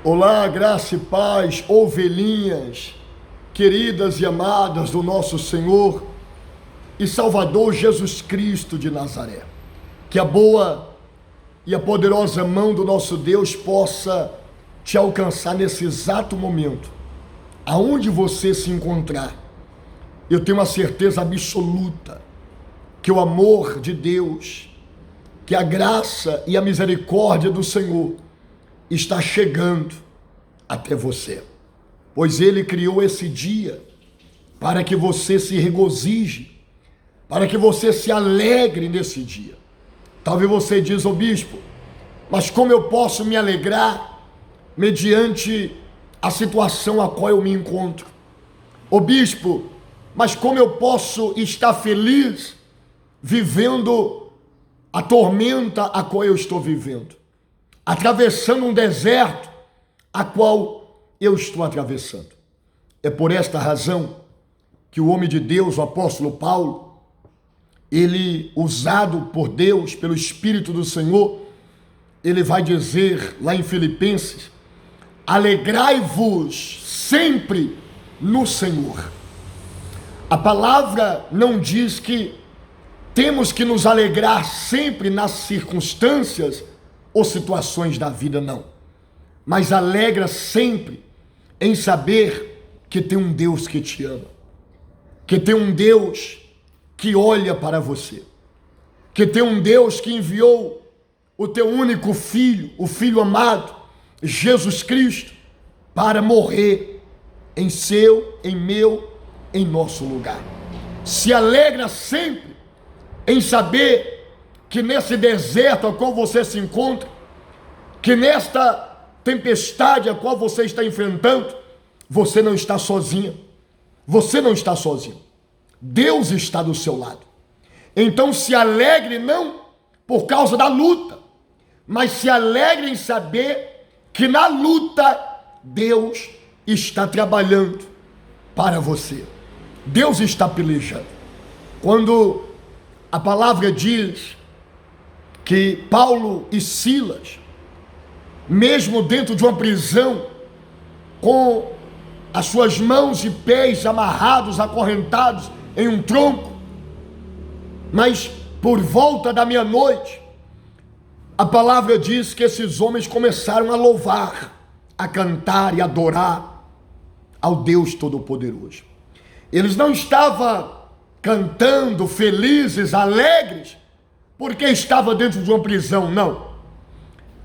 Olá, graça e paz, ovelhinhas, queridas e amadas do nosso Senhor e Salvador Jesus Cristo de Nazaré. Que a boa e a poderosa mão do nosso Deus possa te alcançar nesse exato momento, aonde você se encontrar. Eu tenho uma certeza absoluta que o amor de Deus, que a graça e a misericórdia do Senhor está chegando até você, pois Ele criou esse dia para que você se regozije, para que você se alegre nesse dia. Talvez você diz, bispo, mas como eu posso me alegrar mediante a situação a qual eu me encontro? Bispo, mas como eu posso estar feliz vivendo a tormenta a qual eu estou vivendo? Atravessando um deserto a qual eu estou atravessando. É por esta razão que o homem de Deus, o apóstolo Paulo, ele, usado por Deus, pelo Espírito do Senhor, ele vai dizer lá em Filipenses: alegrai-vos sempre no Senhor. A palavra não diz que temos que nos alegrar sempre nas circunstâncias ou situações da vida, não. Mas alegra sempre em saber que tem um Deus que te ama, que tem um Deus que olha para você, que tem um Deus que enviou o teu único filho, o Filho amado, Jesus Cristo, para morrer em seu, em meu, em nosso lugar. Se alegra sempre em saber que nesse deserto ao qual você se encontra, que nesta tempestade a qual você está enfrentando, você não está sozinha, você não está sozinho, Deus está do seu lado. Então se alegre não por causa da luta, mas se alegre em saber que na luta Deus está trabalhando para você, Deus está pelejando. Quando a palavra diz que Paulo e Silas, mesmo dentro de uma prisão, com as suas mãos e pés amarrados, acorrentados em um tronco, mas por volta da meia-noite, a palavra diz que esses homens começaram a louvar, a cantar e adorar ao Deus Todo-Poderoso. Eles não estavam cantando, felizes, alegres, porque estava dentro de uma prisão, não.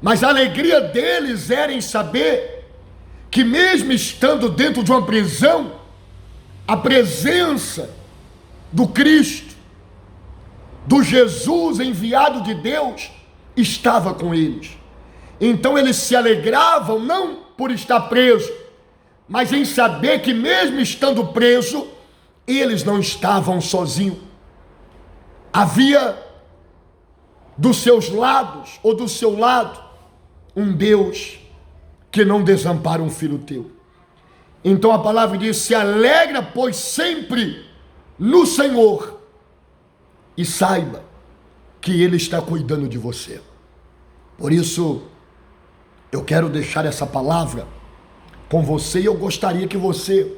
Mas a alegria deles era em saber que mesmo estando dentro de uma prisão, a presença do Cristo, do Jesus enviado de Deus, estava com eles. Então eles se alegravam não por estar preso, mas em saber que mesmo estando preso, eles não estavam sozinhos. Havia dos seus lados, ou do seu lado, um Deus que não desampara um filho teu. Então a palavra diz: se alegra, pois, sempre no Senhor, e saiba que Ele está cuidando de você. Por isso, eu quero deixar essa palavra com você, e eu gostaria que você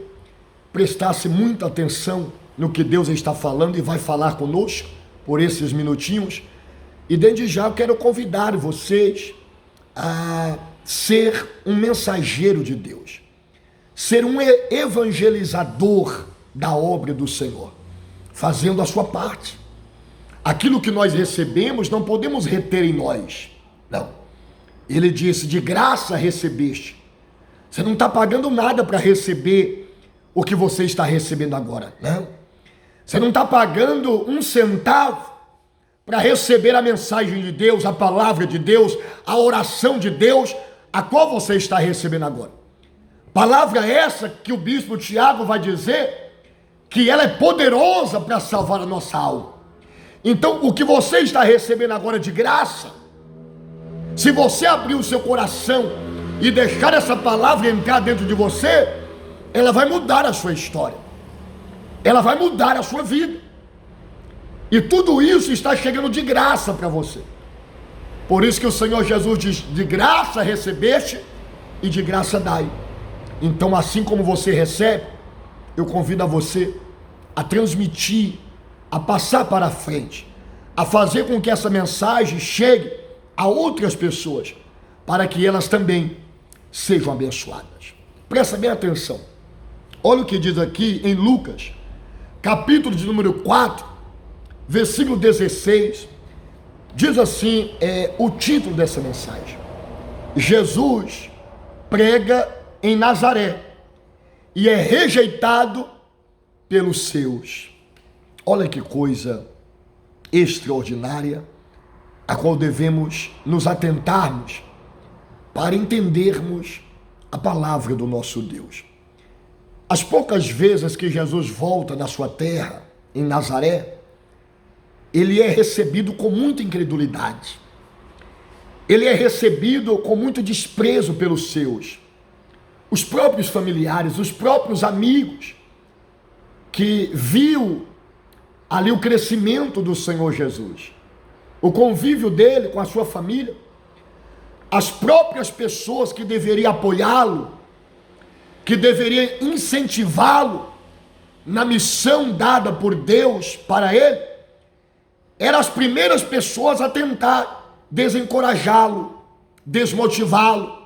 prestasse muita atenção no que Deus está falando e vai falar conosco por esses minutinhos. E desde já eu quero convidar vocês a ser um mensageiro de Deus, ser um evangelizador da obra do Senhor, fazendo a sua parte. Aquilo que nós recebemos não podemos reter em nós, não. Ele disse: de graça recebeste. Você não está pagando nada para receber o que você está recebendo agora, não. Você não está pagando um centavo para receber a mensagem de Deus, a palavra de Deus, a oração de Deus, a qual você está recebendo agora. Palavra essa que o bispo Tiago vai dizer que ela é poderosa para salvar a nossa alma. Então, o que você está recebendo agora de graça, se você abrir o seu coração e deixar essa palavra entrar dentro de você, ela vai mudar a sua história, ela vai mudar a sua vida. E tudo isso está chegando de graça para você. Por isso que o Senhor Jesus diz: de graça recebeste, e de graça dai. Então, assim como você recebe, eu convido a você a transmitir, a passar para a frente, a fazer com que essa mensagem chegue a outras pessoas, para que elas também sejam abençoadas. Presta bem atenção. Olha o que diz aqui em Lucas, capítulo de número 4, versículo 16. Diz assim, o título dessa mensagem: Jesus prega em Nazaré e é rejeitado pelos seus. Olha que coisa extraordinária, a qual devemos nos atentarmos para entendermos a palavra do nosso Deus. As poucas vezes que Jesus volta na sua terra, em Nazaré, ele é recebido com muita incredulidade. Ele é recebido com muito desprezo pelos seus. Os próprios familiares, os próprios amigos, que viu ali o crescimento do Senhor Jesus, o convívio dele com a sua família, as próprias pessoas que deveriam apoiá-lo, que deveriam incentivá-lo na missão dada por Deus para ele, eram as primeiras pessoas a tentar desencorajá-lo, desmotivá-lo.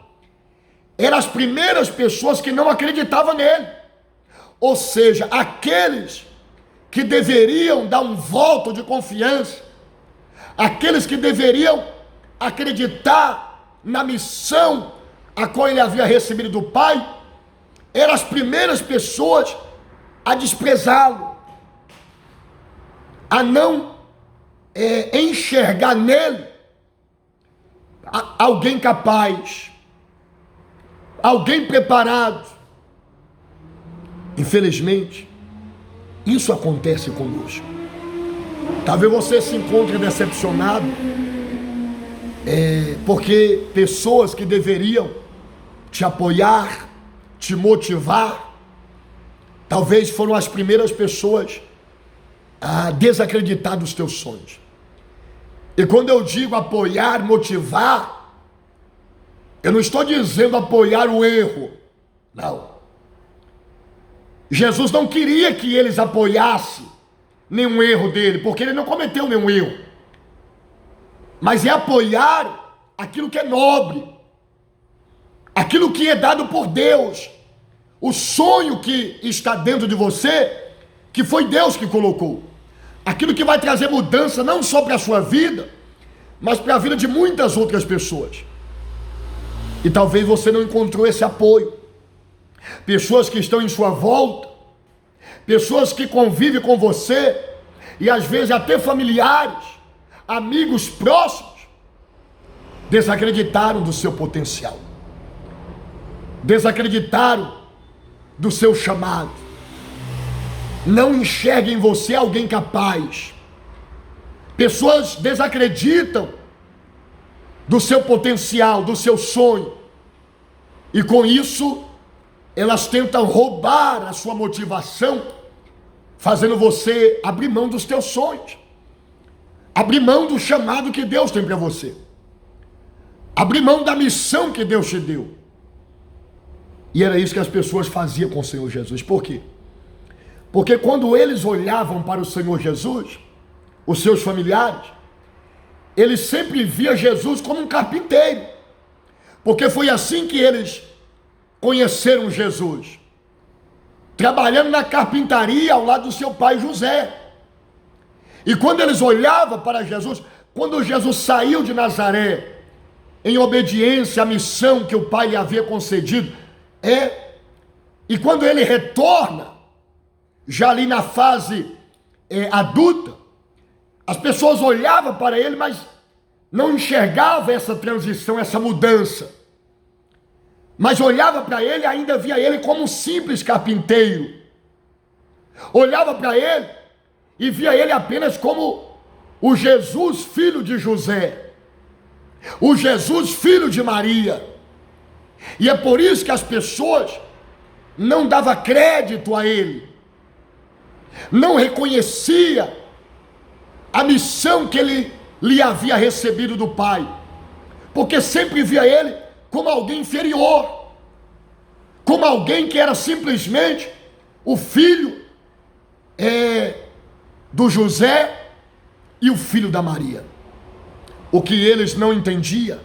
Eram as primeiras pessoas que não acreditavam nele. Ou seja, aqueles que deveriam dar um voto de confiança, aqueles que deveriam acreditar na missão a qual ele havia recebido do Pai, eram as primeiras pessoas a desprezá-lo, a não enxergar nele alguém capaz, alguém preparado. Infelizmente, isso acontece conosco. Talvez você se encontre decepcionado, porque pessoas que deveriam te apoiar, te motivar, talvez foram as primeiras pessoas a desacreditar dos teus sonhos. E quando eu digo apoiar, motivar, eu não estou dizendo apoiar o erro, não. Jesus não queria que eles apoiassem nenhum erro dele, porque ele não cometeu nenhum erro. Mas é apoiar aquilo que é nobre, aquilo que é dado por Deus, o sonho que está dentro de você, que foi Deus que colocou, aquilo que vai trazer mudança não só para a sua vida, mas para a vida de muitas outras pessoas. E talvez você não encontrou esse apoio. Pessoas que estão em sua volta, pessoas que convivem com você, e às vezes até familiares, amigos próximos, desacreditaram do seu potencial, desacreditaram do seu chamado, não enxerguem em você alguém capaz. Pessoas desacreditam do seu potencial, do seu sonho, e com isso elas tentam roubar a sua motivação, fazendo você abrir mão dos teus sonhos, abrir mão do chamado que Deus tem para você, abrir mão da missão que Deus te deu. E era isso que as pessoas faziam com o Senhor Jesus. Por quê? Porque quando eles olhavam para o Senhor Jesus, os seus familiares, eles sempre viam Jesus como um carpinteiro, porque foi assim que eles conheceram Jesus, trabalhando na carpintaria ao lado do seu pai José. E quando eles olhavam para Jesus, quando Jesus saiu de Nazaré, em obediência à missão que o pai lhe havia concedido, e quando ele retorna, já ali na fase adulta, as pessoas olhavam para ele, mas não enxergavam essa transição, essa mudança. Mas olhava para ele e ainda via ele como um simples carpinteiro. Olhava para ele e via ele apenas como o Jesus filho de José, o Jesus filho de Maria. E é por isso que as pessoas não davam crédito a ele, não reconhecia a missão que ele lhe havia recebido do Pai, porque sempre via ele como alguém inferior, como alguém que era simplesmente o filho do José e o filho da Maria. O que eles não entendiam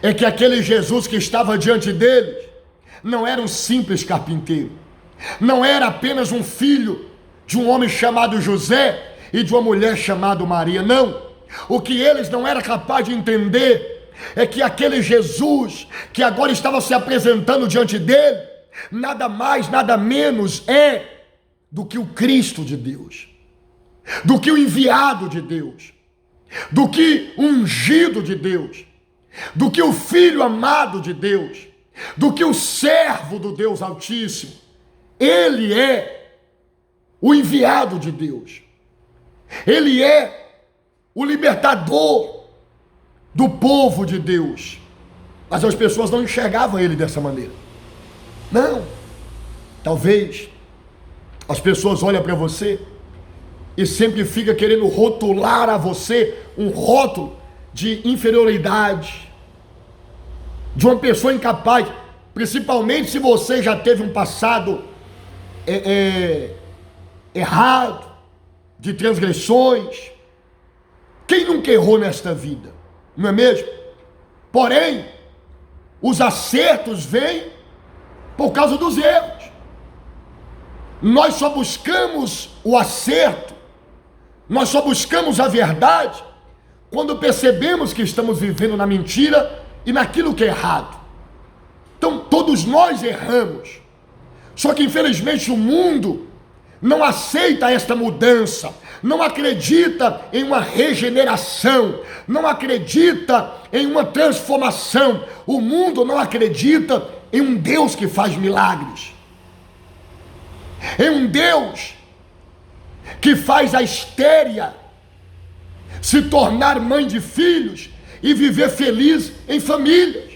é que aquele Jesus que estava diante deles não era um simples carpinteiro, não era apenas um filho de um homem chamado José e de uma mulher chamada Maria, não. O que eles não eram capazes de entender é que aquele Jesus que agora estava se apresentando diante dele, nada mais, nada menos é do que o Cristo de Deus, do que o enviado de Deus, do que o ungido de Deus, do que o filho amado de Deus, do que o servo do Deus Altíssimo. Ele é o enviado de Deus, ele é o libertador do povo de Deus. Mas as pessoas não enxergavam ele dessa maneira. Não. Talvez as pessoas olham para você e sempre fica querendo rotular a você um rótulo de inferioridade, de uma pessoa incapaz, principalmente se você já teve um passado errado, de transgressões. Quem nunca errou nesta vida, não é mesmo? Porém, os acertos vêm por causa dos erros. Nós só buscamos o acerto, nós só buscamos a verdade quando percebemos que estamos vivendo na mentira e naquilo que é errado. Então todos nós erramos, só que infelizmente o mundo não aceita esta mudança, não acredita em uma regeneração, não acredita em uma transformação. O mundo não acredita em um Deus que faz milagres, em um Deus que faz a estéria se tornar mãe de filhos e viver feliz em famílias.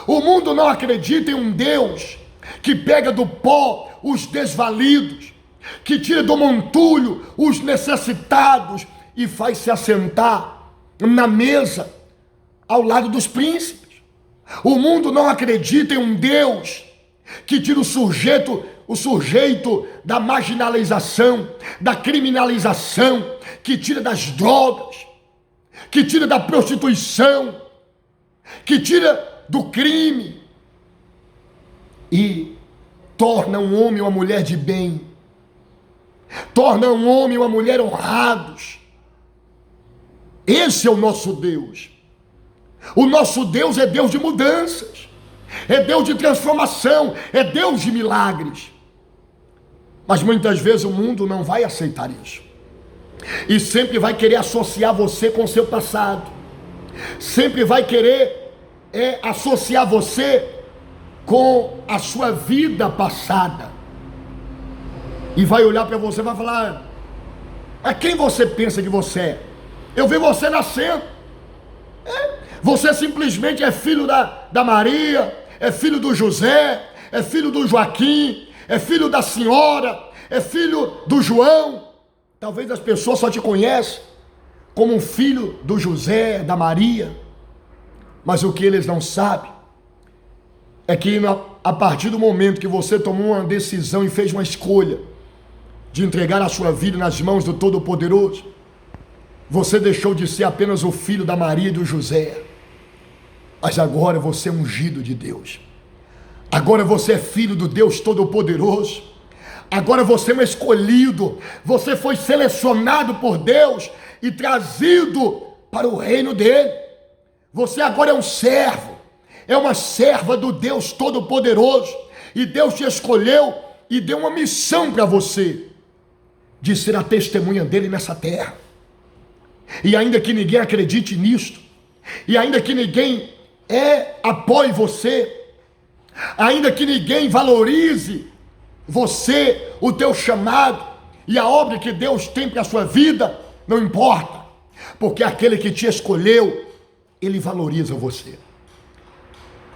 O mundo não acredita em um Deus que pega do pó os desvalidos, que tira do montulho os necessitados e faz se assentar na mesa ao lado dos príncipes. O mundo não acredita em um Deus que tira o sujeito da marginalização, da criminalização, que tira das drogas, que tira da prostituição, que tira do crime e torna um homem e uma mulher de bem, torna um homem e uma mulher honrados. Esse é o nosso Deus. O nosso Deus é Deus de mudanças, é Deus de transformação, é Deus de milagres. Mas muitas vezes o mundo não vai aceitar isso, e sempre vai querer associar você com o seu passado, sempre vai querer associar você com a sua vida passada, e vai olhar para você e vai falar: a quem você pensa que você é? Eu vi você nascendo, você simplesmente é filho da Maria, é filho do José, é filho do Joaquim, é filho da senhora, é filho do João. Talvez as pessoas só te conhecem como um filho do José, da Maria, mas o que eles não sabem é que a partir do momento que você tomou uma decisão e fez uma escolha de entregar a sua vida nas mãos do Todo-Poderoso, você deixou de ser apenas o filho da Maria e do José, mas agora você é ungido de Deus. Agora você é filho do Deus Todo-Poderoso. Agora você é um escolhido, você foi selecionado por Deus e trazido para o reino dele. Você agora é um servo, é uma serva do Deus Todo-Poderoso, e Deus te escolheu e deu uma missão para você, de ser a testemunha dele nessa terra. E ainda que ninguém acredite nisto, e ainda que ninguém apoie você, ainda que ninguém valorize você, o teu chamado e a obra que Deus tem para a sua vida, não importa, porque aquele que te escolheu, ele valoriza você,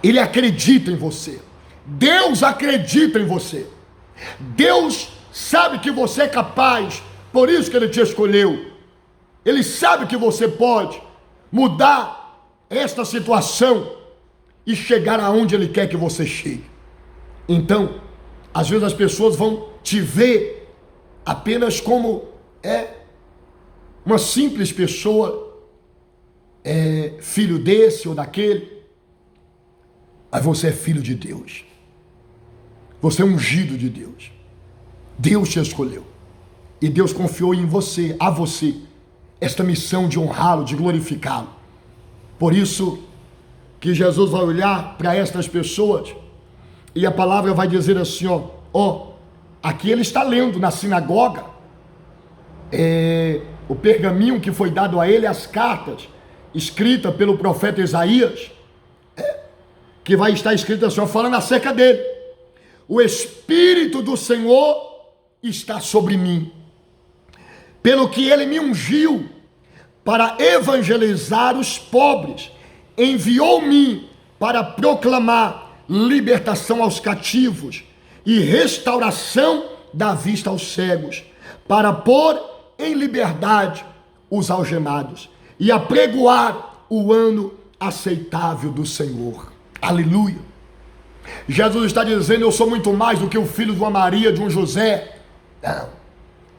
ele acredita em você. Deus acredita em você, Deus sabe que você é capaz, por isso que ele te escolheu. Ele sabe que você pode mudar esta situação e chegar aonde ele quer que você chegue. Então, às vezes as pessoas vão te ver apenas como uma simples pessoa, filho desse ou daquele, mas você é filho de Deus. Você é ungido de Deus. Deus te escolheu. E Deus confiou em você, a você, esta missão de honrá-lo, de glorificá-lo. Por isso que Jesus vai olhar para estas pessoas e a palavra vai dizer assim, aqui ele está lendo na sinagoga o pergaminho que foi dado a ele, as cartas escritas pelo profeta Isaías, que vai estar escrito assim, falando acerca dele. O Espírito do Senhor está sobre mim, pelo que ele me ungiu para evangelizar os pobres, enviou-me para proclamar libertação aos cativos e restauração da vista aos cegos, para pôr em liberdade os algemados e apregoar o ano aceitável do Senhor. Aleluia! Jesus está dizendo, eu sou muito mais do que o filho de uma Maria, de um José. Não,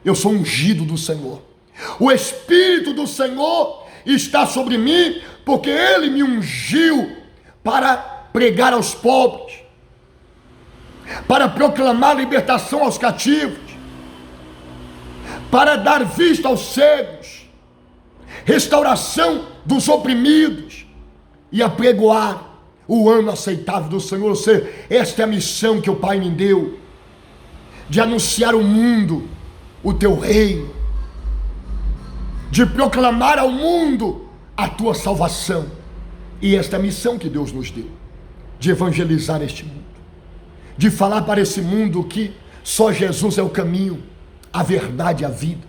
eu sou ungido do Senhor. O Espírito do Senhor está sobre mim, porque Ele me ungiu para pregar aos pobres, para proclamar libertação aos cativos, para dar vista aos cegos, restauração dos oprimidos e apregoar o ano aceitável do Senhor. Ou seja, esta é a missão que o Pai me deu, de anunciar ao mundo o teu reino, de proclamar ao mundo a tua salvação. E esta é a missão que Deus nos deu, de evangelizar este mundo, de falar para esse mundo que só Jesus é o caminho, a verdade e a vida,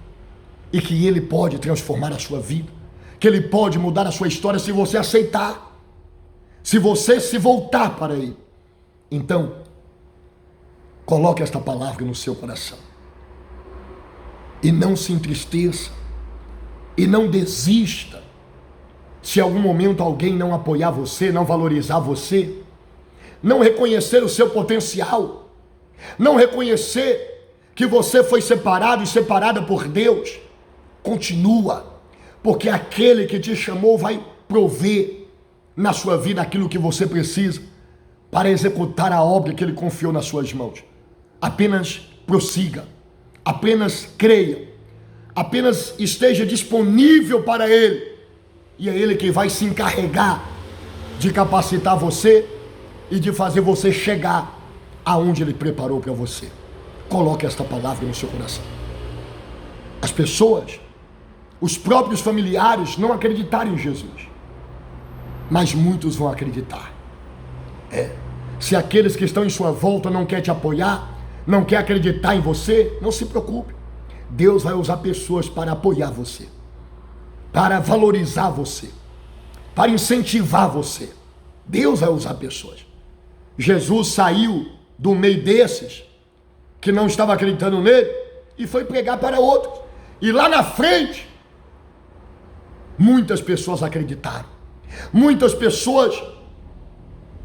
e que Ele pode transformar a sua vida, que Ele pode mudar a sua história se você aceitar, se você se voltar para Ele. Então, coloque esta palavra no seu coração, e não se entristeça, e não desista, se em algum momento alguém não apoiar você, não valorizar você, não reconhecer o seu potencial, não reconhecer que você foi separado e separada por Deus. Continua, porque aquele que te chamou vai prover na sua vida aquilo que você precisa para executar a obra que Ele confiou nas suas mãos. Apenas prossiga, apenas creia, apenas esteja disponível para Ele, e é Ele que vai se encarregar de capacitar você e de fazer você chegar aonde Ele preparou para você. Coloque esta palavra no seu coração. As pessoas, os próprios familiares não acreditaram em Jesus, mas muitos vão acreditar. Se aqueles que estão em sua volta não querem te apoiar, não querem acreditar em você, não se preocupe. Deus vai usar pessoas para apoiar você, para valorizar você, para incentivar você. Deus vai usar pessoas. Jesus saiu do meio desses que não estavam acreditando nele e foi pregar para outros. E lá na frente, muitas pessoas acreditaram. Muitas pessoas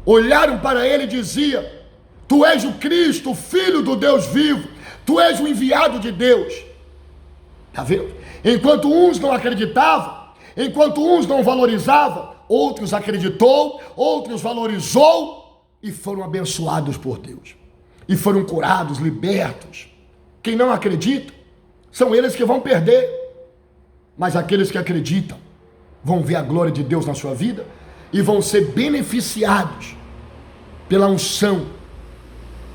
olharam para ele e diziam: tu és o Cristo, o Filho do Deus vivo, tu és o enviado de Deus. Está vendo? Enquanto uns não acreditavam, enquanto uns não valorizavam, outros acreditou, outros valorizou e foram abençoados por Deus. E foram curados, libertos. Quem não acredita, são eles que vão perder. Mas aqueles que acreditam vão ver a glória de Deus na sua vida e vão ser beneficiados pela unção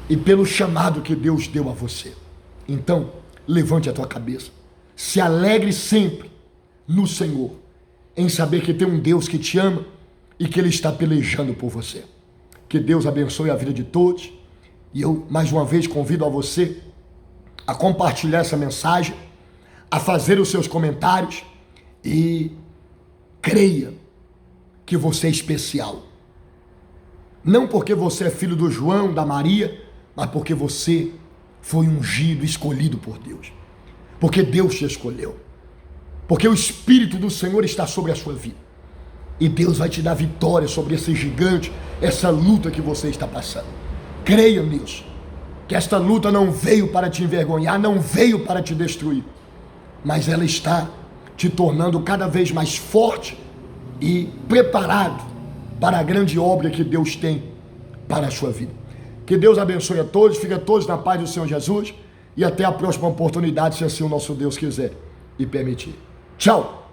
e pelo chamado que Deus deu a você. Então, levante a tua cabeça, se alegre sempre no Senhor, em saber que tem um Deus que te ama e que Ele está pelejando por você. Que Deus abençoe a vida de todos, e eu mais uma vez convido a você a compartilhar essa mensagem, a fazer os seus comentários e creia que você é especial. Não porque você é filho do João, da Maria, mas porque você foi ungido, escolhido por Deus. Porque Deus te escolheu. Porque o Espírito do Senhor está sobre a sua vida. E Deus vai te dar vitória sobre esse gigante, essa luta que você está passando. Creia nisso, que esta luta não veio para te envergonhar, não veio para te destruir, mas ela está te tornando cada vez mais forte e preparado para a grande obra que Deus tem para a sua vida. Que Deus abençoe a todos, fiquem todos na paz do Senhor Jesus e até a próxima oportunidade, se assim o nosso Deus quiser e permitir. Tchau!